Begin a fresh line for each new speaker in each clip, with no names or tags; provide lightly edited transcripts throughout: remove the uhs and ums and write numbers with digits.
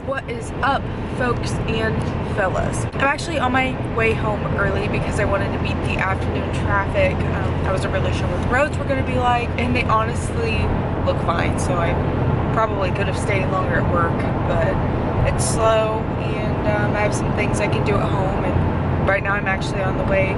What is up, folks and fellas? I'm actually on my way home early because I wanted to beat the afternoon traffic. I wasn't really sure what the roads were going to be like, and they honestly look fine, so I probably could have stayed longer at work, but it's slow, and I have some things I can do at home, and right now I'm actually on the way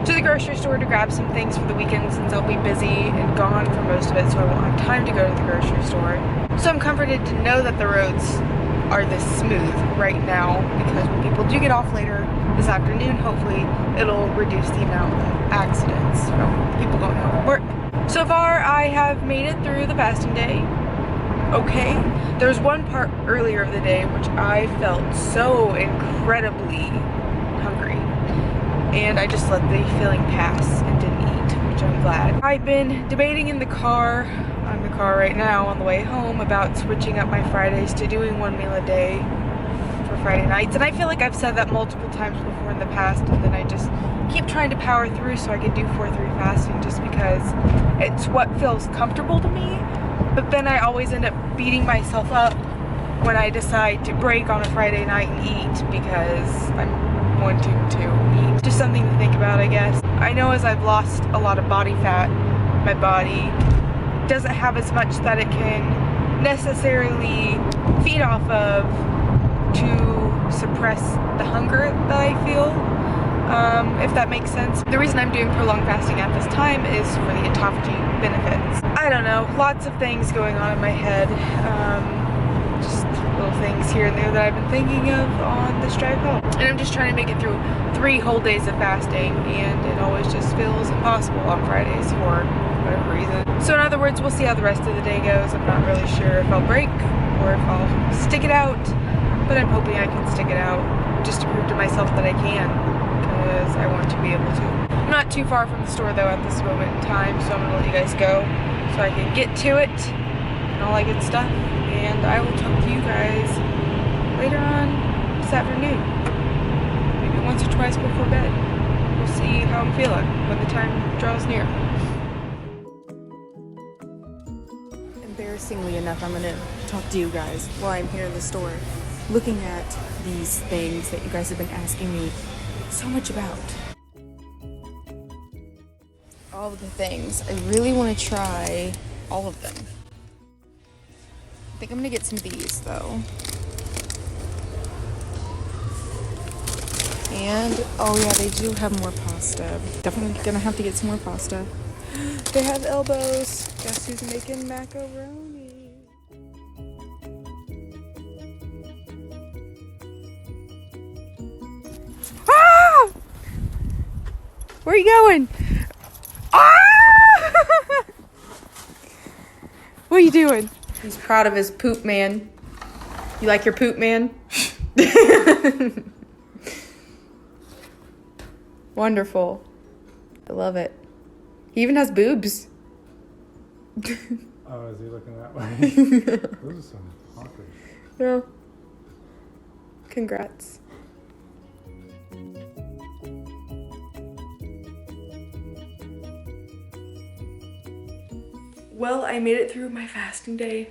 to the grocery store to grab some things for the weekend since I'll be busy and gone for most of it, so I won't have time to go to the grocery store. So I'm comforted to know that the roads are this smooth right now, because when people do get off later this afternoon, hopefully it'll reduce the amount of accidents from people going home from work. So far I have made it through the fasting day okay. There's one part earlier of the day which I felt so incredibly hungry, and I just let the feeling pass and didn't eat, which I'm glad. I've been debating in the car, I'm in the car right now on the way home, about switching up my Fridays to doing one meal a day for Friday nights, and I feel like I've said that multiple times before in the past, and then I just keep trying to power through so I can do 4-3 fasting just because it's what feels comfortable to me, but then I always end up beating myself up when I decide to break on a Friday night and eat because I'm wanting to eat. Just something to think about, I guess. I know as I've lost a lot of body fat, my body doesn't have as much that it can necessarily feed off of to suppress the hunger that I feel, if that makes sense. The reason I'm doing prolonged fasting at this time is for the autophagy benefits. I don't know, lots of things going on in my head, just little things here and there that I've been thinking of on this drive home. And I'm just trying to make it through 3 whole days of fasting, and it always just feels impossible on Fridays for whatever reason. So in other words, we'll see how the rest of the day goes. I'm not really sure if I'll break or if I'll stick it out, but I'm hoping I can stick it out just to prove to myself that I can, because I want to be able to. I'm not too far from the store though at this moment in time, so I'm gonna let you guys go so I can get to it and all that good stuff, and I will talk to you guys later on this afternoon, maybe once or twice before bed. We'll see how I'm feeling when the time draws near. Embarrassingly enough, I'm gonna talk to you guys while I'm here in the store looking at these things that you guys have been asking me so much about. All of the things. I really want to try all of them. I think I'm gonna get some of these though. And oh yeah, they do have more pasta. Definitely gonna have to get some more pasta. They have elbows. Guess who's making macaroni? Ah! Where are you going? Ah! What are you doing? He's proud of his poop man. You like your poop man? Wonderful. I love it. He even has boobs.
Oh, is he looking that way? Those are some hawkers.
Yeah. Congrats. Well, I made it through my fasting day.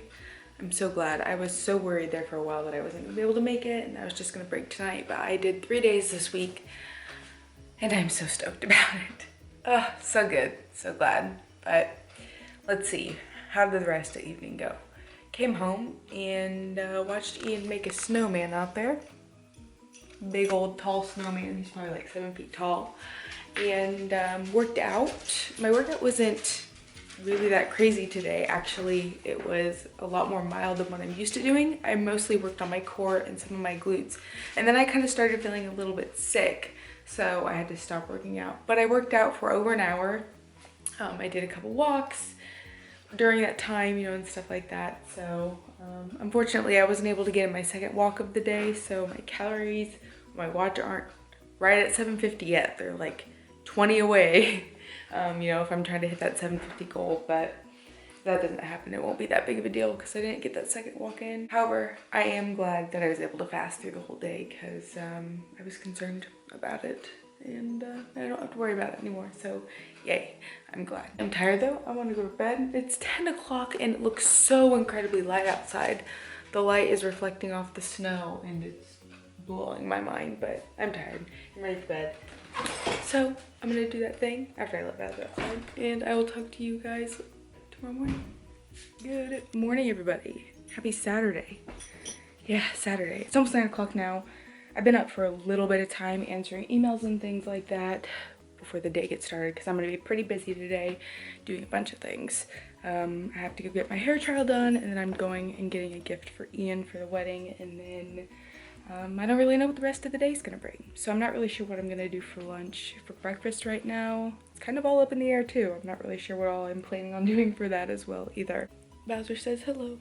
I'm so glad. I was so worried there for a while that I wasn't gonna be able to make it and I was just gonna break tonight, but I did 3 days this week and I'm so stoked about it. Oh, so good, so glad. But let's see, how did the rest of the evening go? Came home and watched Ian make a snowman out there. Big old tall snowman, he's probably like 7 feet tall. And worked out. My workout wasn't really that crazy today. Actually, it was a lot more mild than what I'm used to doing. I mostly worked on my core and some of my glutes. And then I kind of started feeling a little bit sick, so I had to stop working out. But I worked out for over an hour. I did a couple walks during that time, you know, and stuff like that. So unfortunately, I wasn't able to get in my second walk of the day, so my calories, my watch aren't right at 750 yet. They're like 20 away. You know, if I'm trying to hit that 750 goal, but if that doesn't happen, it won't be that big of a deal because I didn't get that second walk in. However, I am glad that I was able to fast through the whole day because I was concerned about it, and I don't have to worry about it anymore, so yay, I'm glad. I'm tired though, I want to go to bed. It's 10 o'clock and it looks so incredibly light outside, The light is reflecting off the snow and it's blowing my mind, but I'm tired. I'm ready for bed. So I'm gonna do that thing after I let Baz outside, and I will talk to you guys tomorrow morning. Good morning, everybody. Happy Saturday. Yeah, Saturday. It's almost 9 o'clock now. I've been up for a little bit of time answering emails and things like that before the day gets started because I'm gonna be pretty busy today doing a bunch of things. I have to go get my hair trial done, and then I'm going and getting a gift for Ian for the wedding, and then I don't really know what the rest of the day is gonna bring. So I'm not really sure what I'm gonna do for lunch. For breakfast right now, it's kind of all up in the air too. I'm not really sure what all I'm planning on doing for that as well either. Bowser says hello.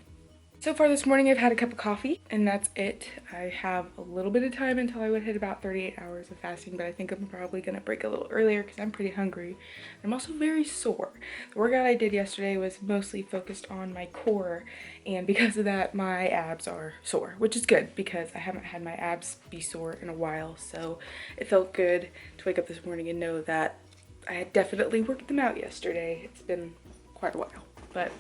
So far this morning I've had a cup of coffee, and that's it. I have a little bit of time until I would hit about 38 hours of fasting, but I think I'm probably gonna break a little earlier because I'm pretty hungry. I'm also very sore. The workout I did yesterday was mostly focused on my core, and because of that my abs are sore, which is good because I haven't had my abs be sore in a while, so it felt good to wake up this morning and know that I had definitely worked them out yesterday. It's been quite a while, but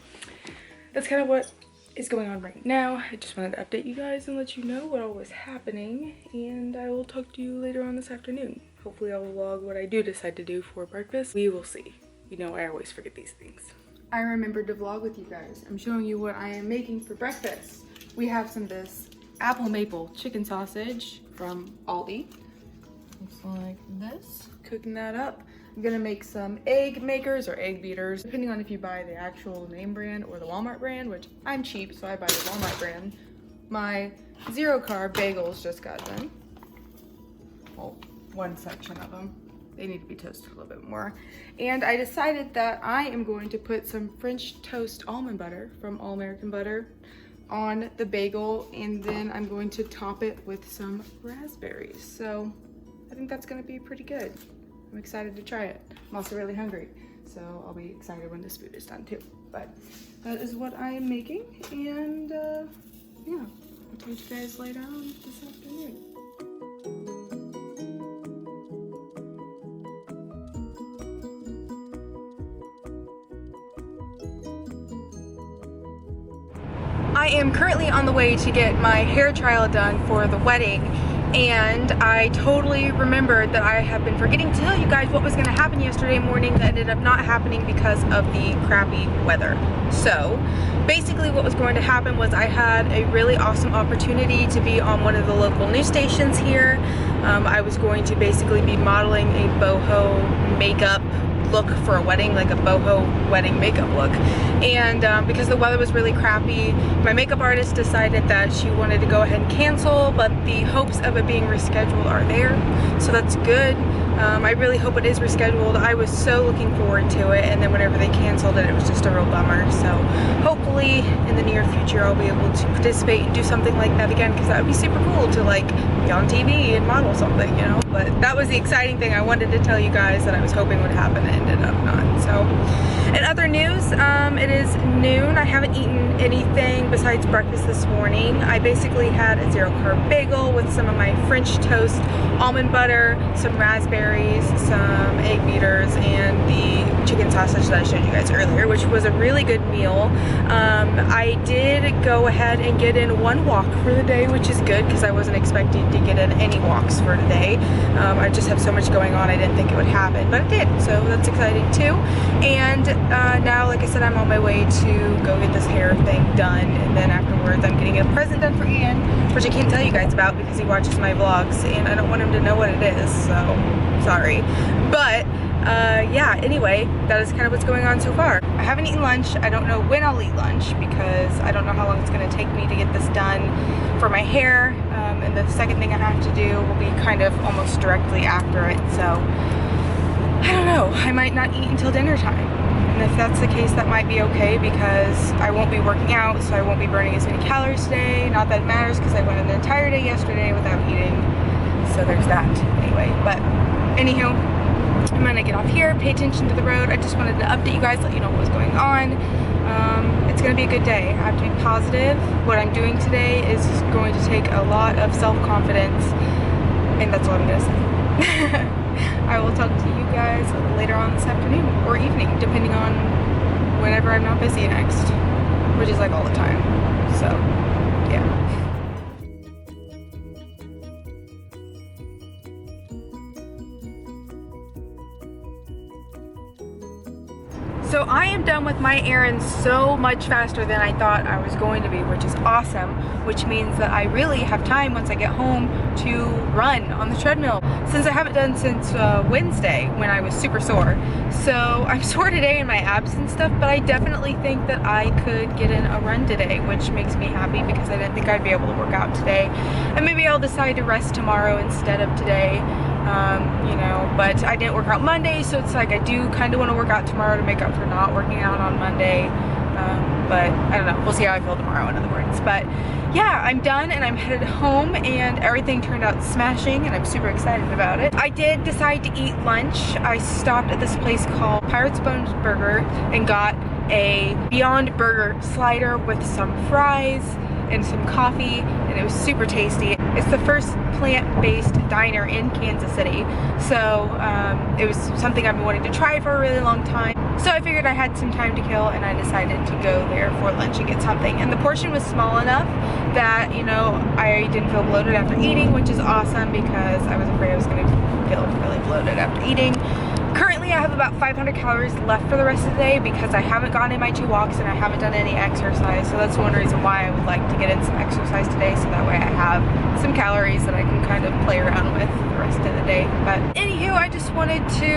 that's kind of what is going on right now. I just wanted to update you guys and let you know what all was happening, and I will talk to you later on this afternoon. Hopefully I'll vlog what I do decide to do for breakfast. We will see. You know, I always forget these things. I remembered to vlog with you guys. I'm showing you what I am making for breakfast. We have some of this apple maple chicken sausage from Aldi. Looks like this. Cooking that up. I'm gonna make some egg makers or egg beaters, depending on if you buy the actual name brand or the Walmart brand, which I'm cheap, so I buy the Walmart brand. My 0-carb bagels just got done. Well, one section of them. They need to be toasted a little bit more. And I decided that I am going to put some French toast almond butter from All American Butter on the bagel, and then I'm going to top it with some raspberries. So I think that's gonna be pretty good. I'm excited to try it. I'm also really hungry, so I'll be excited when this food is done too. But that is what I am making, and yeah, I'll talk to you guys later on this afternoon. I am currently on the way to get my hair trial done for the wedding, and I totally remembered that I have been forgetting to tell you guys what was going to happen yesterday morning that ended up not happening because of the crappy weather. So basically what was going to happen was I had a really awesome opportunity to be on one of the local news stations here. I was going to basically be modeling a boho makeup look for a wedding, like a boho wedding makeup look, and because the weather was really crappy, my makeup artist decided that she wanted to go ahead and cancel, but the hopes of it being rescheduled are there, so that's good. I really hope it is rescheduled. I was so looking forward to it, and then whenever they canceled it, it was just a real bummer. So hopefully in the near future I'll be able to participate and do something like that again, because that would be super cool to like be on TV and model something, you know. But that was the exciting thing I wanted to tell you guys that I was hoping would happen, and ended up not. So in other news, it is noon. I haven't eaten anything besides breakfast this morning. I basically had a 0-carb bagel with some of my French toast almond butter, some raspberries, some egg beaters, and the chicken sausage that I showed you guys earlier, which was a really good meal. I did go ahead and get in one walk for the day, which is good because I wasn't expecting to get in any walks for today. I just have so much going on, I didn't think it would happen, but it did, so that's exciting too. And now, like I said, I'm on my way to go get this hair thing done, and then afterwards I'm getting a present done for Ian, which I can't tell you guys about because he watches my vlogs and I don't want him to know what it is, so sorry. But yeah, anyway, that is kind of what's going on so far. I haven't eaten lunch. I don't know when I'll eat lunch because I don't know how long it's going to take me to get this done for my hair, and the second thing I have to do will be kind of almost directly after it, so I don't know. I might not eat until dinner time, and if that's the case, that might be okay because I won't be working out, so I won't be burning as many calories today. Not that it matters because I went an entire day yesterday without eating, so there's that anyway. But anywho, I'm gonna get off here, pay attention to the road. I just wanted to update you guys, let you know what was going on. It's gonna be a good day. I have to be positive. What I'm doing today is going to take a lot of self-confidence, and that's all I'm gonna say. I will talk to you guys later on this afternoon or evening, depending on whenever I'm not busy next, which is like all the time. So yeah. So I am done with my errands so much faster than I thought I was going to be, which is awesome, which means that I really have time once I get home to run on the treadmill, since I haven't done since Wednesday when I was super sore. So I'm sore today in my abs and stuff, but I definitely think that I could get in a run today, which makes me happy because I didn't think I'd be able to work out today. And maybe I'll decide to rest tomorrow instead of today. You know, but I didn't work out Monday, so it's like I do kind of want to work out tomorrow to make up for not working out on Monday, but I don't know, we'll see how I feel tomorrow, in other words. But yeah, I'm done and I'm headed home, and everything turned out smashing and I'm super excited about it. I did decide to eat lunch. I stopped at this place called Pirate's Bones Burger and got a Beyond Burger slider with some fries and some coffee, and it was super tasty. It's the first plant-based diner in Kansas City, so it was something I've been wanting to try for a really long time. So I figured I had some time to kill, and I decided to go there for lunch and get something. And the portion was small enough that, you know, I didn't feel bloated after eating, which is awesome because I was afraid I was going to feel really bloated after eating. Currently, I have about 500 calories left for the rest of the day because I haven't gone in my 2 walks and I haven't done any exercise. So that's one reason why I would like to get in some exercise today, so that way I have some calories that I can kind of play around with the rest of the day. But anywho, I just wanted to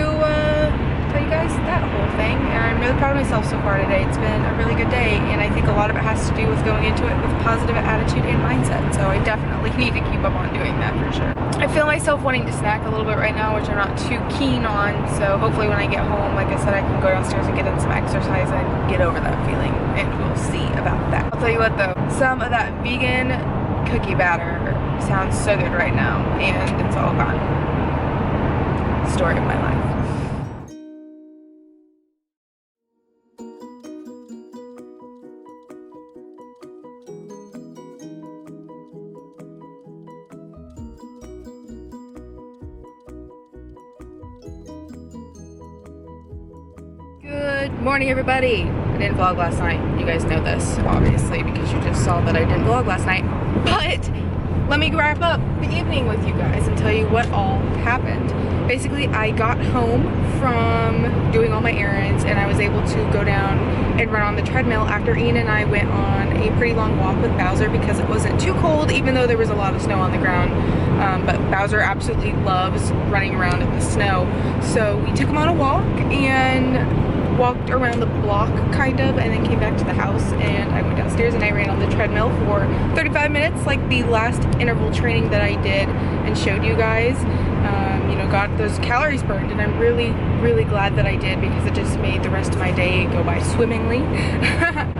tell you guys that whole thing, and I'm really proud of myself so far today. It's been a really good day, and I think a lot of it has to do with going into it with a positive attitude and mindset. So I definitely need to keep up on doing that for sure. I feel myself wanting to snack a little bit right now, which I'm not too keen on. So hopefully when I get home, like I said, I can go downstairs and get in some exercise and get over that feeling, and we'll see about that. I'll tell you what though, some of that vegan cookie batter sounds so good right now, and it's all gone. Story of my life. Good morning, everybody. I didn't vlog last night. You guys know this, obviously, because you just saw that I didn't vlog last night. But let me wrap up the evening with you guys and tell you what all happened. Basically, I got home from doing all my errands, and I was able to go down and run on the treadmill after Ian and I went on a pretty long walk with Bowser because it wasn't too cold, even though there was a lot of snow on the ground. But Bowser absolutely loves running around in the snow. So we took him on a walk and walked around the block kind of, and then came back to the house, and I went downstairs and I ran on the treadmill for 35 minutes, like the last interval training that I did and showed you guys. You know, got those calories burned, and I'm really, really glad that I did because it just made the rest of my day go by swimmingly.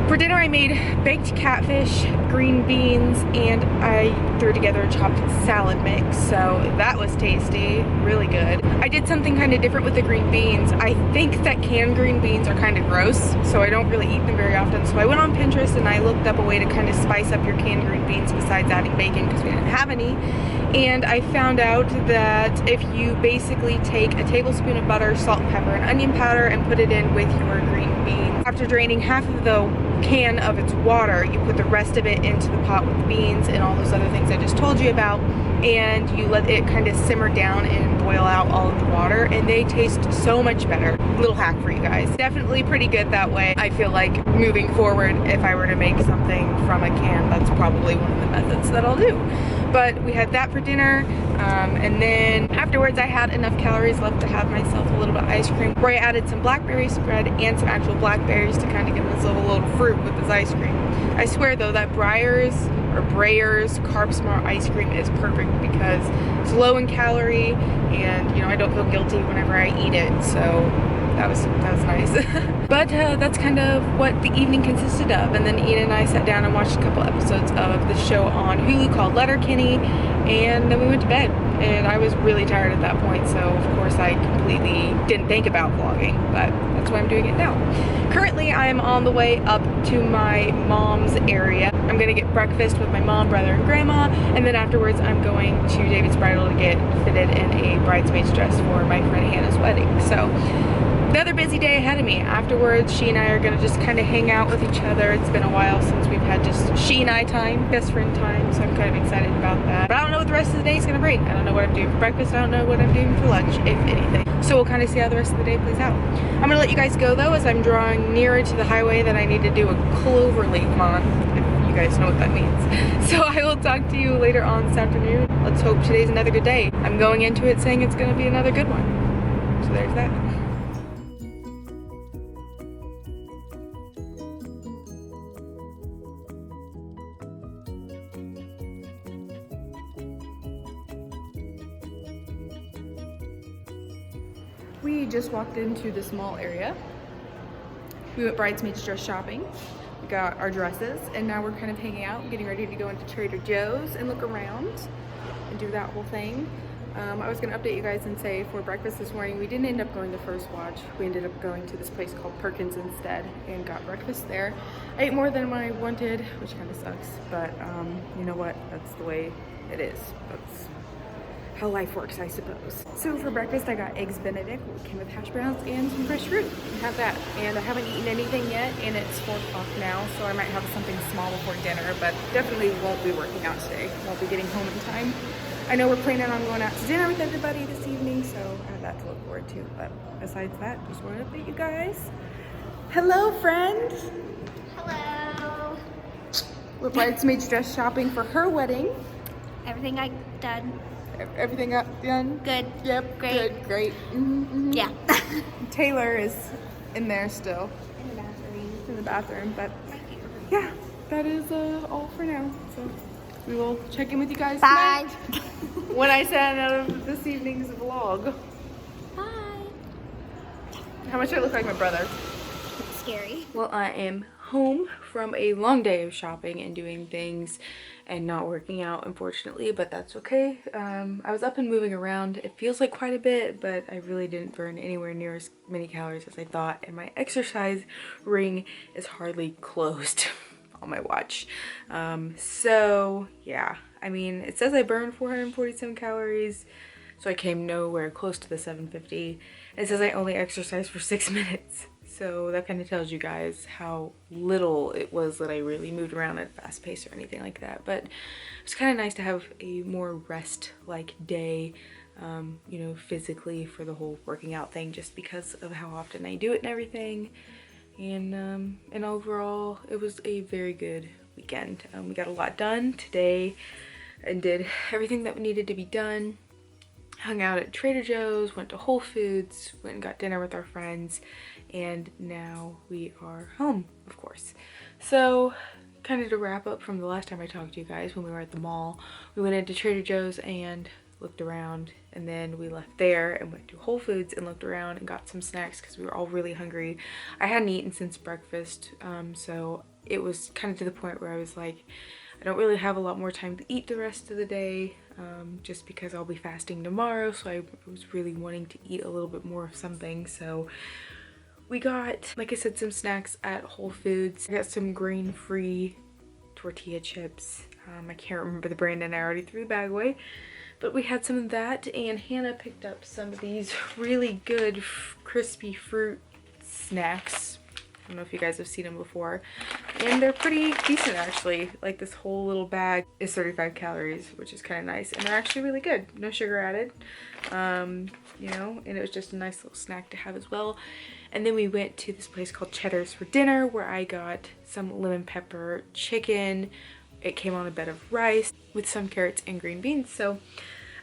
For dinner, I made baked catfish, green beans, and I threw together a chopped salad mix, so that was tasty, really good. I did something kind of different with the green beans. I think that canned green beans are kind of gross, so I don't really eat them very often, so I went on Pinterest and I looked up a way to kind of spice up your canned green beans besides adding bacon because we didn't have any. And I found out that if you basically take a tablespoon of butter, salt, pepper, and onion powder and put it in with your green beans, after draining half of the can of its water, you put the rest of it into the pot with the beans and all those other things I just told you about, and you let it kind of simmer down and boil out all of the water, and they taste so much better. Little hack for you guys. Definitely pretty good that way. I feel like moving forward, if I were to make something from a can, that's probably one of the methods that I'll do. But we had that for dinner, and then afterwards I had enough calories left to have myself a little bit of ice cream, where I added some blackberry spread and some actual blackberries to kind of give myself a little fruit with this ice cream. I swear though, that Breyer's Carb Smart ice cream is perfect because it's low in calorie, and you know, I don't feel guilty whenever I eat it, so that was nice. But that's kind of what the evening consisted of. And then Ian and I sat down and watched a couple episodes of the show on Hulu called Letterkenny, and then we went to bed. And I was really tired at that point, so of course I completely didn't think about vlogging, but that's why I'm doing it now. Currently, I am on the way up to my mom's area. I'm gonna get breakfast with my mom, brother, and grandma, and then afterwards I'm going to David's Bridal to get fitted in a bridesmaid's dress for my friend Hannah's wedding. So another busy day ahead of me. Afterwards, she and I are gonna just kind of hang out with each other. It's been a while since we've had just she and I time, best friend time, so I'm kind of excited about that. But I don't know what the rest of the day is gonna bring. I don't know what I'm doing for breakfast. I don't know what I'm doing for lunch, if anything. So we'll kind of see how the rest of the day plays out. I'm gonna let you guys go though, as I'm drawing nearer to the highway that I need to do a clover leaf on, if you guys know what that means. So I will talk to you later on this afternoon. Let's hope today's another good day. I'm going into it saying it's gonna be another good one. So there's that. We just walked into this mall area. We went bridesmaids dress shopping. We got our dresses, and now we're kind of hanging out, getting ready to go into Trader Joe's and look around and do that whole thing. I was gonna update you guys and say for breakfast this morning, we didn't end up going to First Watch. We ended up going to this place called Perkins instead and got breakfast there. I ate more than I wanted, which kind of sucks, but you know what? That's the way it is. That's how life works, I suppose. So for breakfast, I got eggs Benedict, which came with hash browns and some fresh fruit. Have that. And I haven't eaten anything yet, and it's 4 o'clock now, so I might have something small before dinner, but definitely won't be working out today. Won't be getting home in time. I know we're planning on going out to dinner with everybody this evening, so I have that to look forward to. But besides that, just want to update you guys. Hello, friend.
Hello.
We're bridesmaids dress shopping for her wedding.
Everything I done.
Everything got done?
Good.
Yep.
Great.
Good. Great. Mm-hmm.
Yeah.
Taylor is in there still.
In the bathroom.
In the bathroom, but
Right here.
yeah, that is all for now. So we will check in with you guys
Bye.
tonight when I send out of this evening's vlog.
Bye.
How much do I look like my brother?
Scary.
Well, I am home from a long day of shopping and doing things and not working out, unfortunately, but that's okay. I was up and moving around. It feels like quite a bit, but I really didn't burn anywhere near as many calories as I thought, and my exercise ring is hardly closed on my watch. So yeah, I mean, it says I burned 447 calories, so I came nowhere close to the 750. It says I only exercised for 6 minutes. So that kind of tells you guys how little it was that I really moved around at a fast pace or anything like that. But it's kind of nice to have a more rest-like day, you know, physically for the whole working out thing, just because of how often I do it and everything. And overall, it was a very good weekend. We got a lot done today and did everything that needed to be done. Hung out at Trader Joe's, went to Whole Foods, went and got dinner with our friends, and now we are home, of course. So kind of to wrap up from the last time I talked to you guys, when we were at the mall, we went into Trader Joe's and looked around, and then we left there and went to Whole Foods and looked around and got some snacks because we were all really hungry. I hadn't eaten since breakfast, so it was kind of to the point where I was like, I don't really have a lot more time to eat the rest of the day, just because I'll be fasting tomorrow, so I was really wanting to eat a little bit more of something. So we got, like I said, some snacks at Whole Foods. I got some grain-free tortilla chips. I can't remember the brand and I already threw the bag away, but we had some of that, and Hannah picked up some of these really good crispy fruit snacks. I don't know if you guys have seen them before, and they're pretty decent actually. Like, this whole little bag is 35 calories, which is kind of nice, and they're actually really good. No sugar added, you know, and it was just a nice little snack to have as well. And then we went to this place called Cheddar's for dinner, where I got some lemon pepper chicken. It came on a bed of rice with some carrots and green beans, so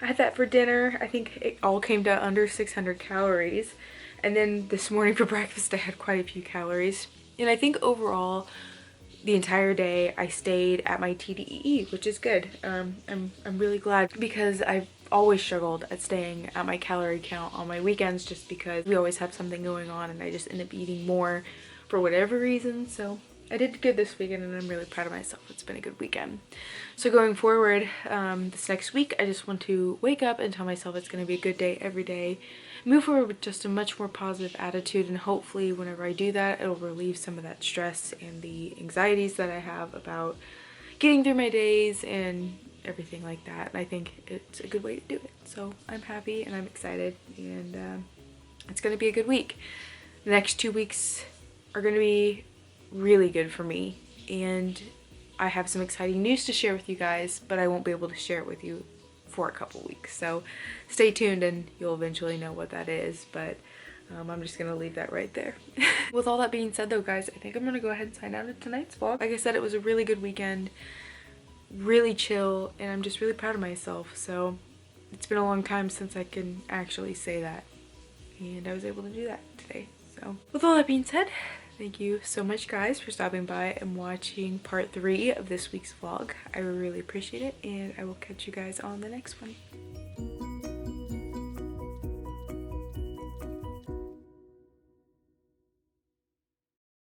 I had that for dinner. I think it all came to under 600 calories. And then this morning for breakfast, I had quite a few calories. And I think overall, the entire day, I stayed at my TDEE, which is good. I'm really glad, because I've always struggled at staying at my calorie count on my weekends, just because we always have something going on and I just end up eating more for whatever reason. So I did good this weekend, and I'm really proud of myself. It's been a good weekend. So going forward, this next week, I just want to wake up and tell myself it's going to be a good day every day. Move forward with just a much more positive attitude, and hopefully whenever I do that, it'll relieve some of that stress and the anxieties that I have about getting through my days and everything like that. And I think it's a good way to do it. So I'm happy and I'm excited, and it's going to be a good week. The next 2 weeks are gonna be really good for me, and I have some exciting news to share with you guys, but I won't be able to share it with you for a couple weeks. So stay tuned and you'll eventually know what that is, but I'm just gonna leave that right there. With all that being said though, guys, I think I'm gonna go ahead and sign out of tonight's vlog. Like I said, it was a really good weekend, really chill, and I'm just really proud of myself. So it's been a long time since I can actually say that, and I was able to do that today. So with all that being said, thank you so much guys for stopping by and watching part 3 of this week's vlog. I really appreciate it, and I will catch you guys on the next one.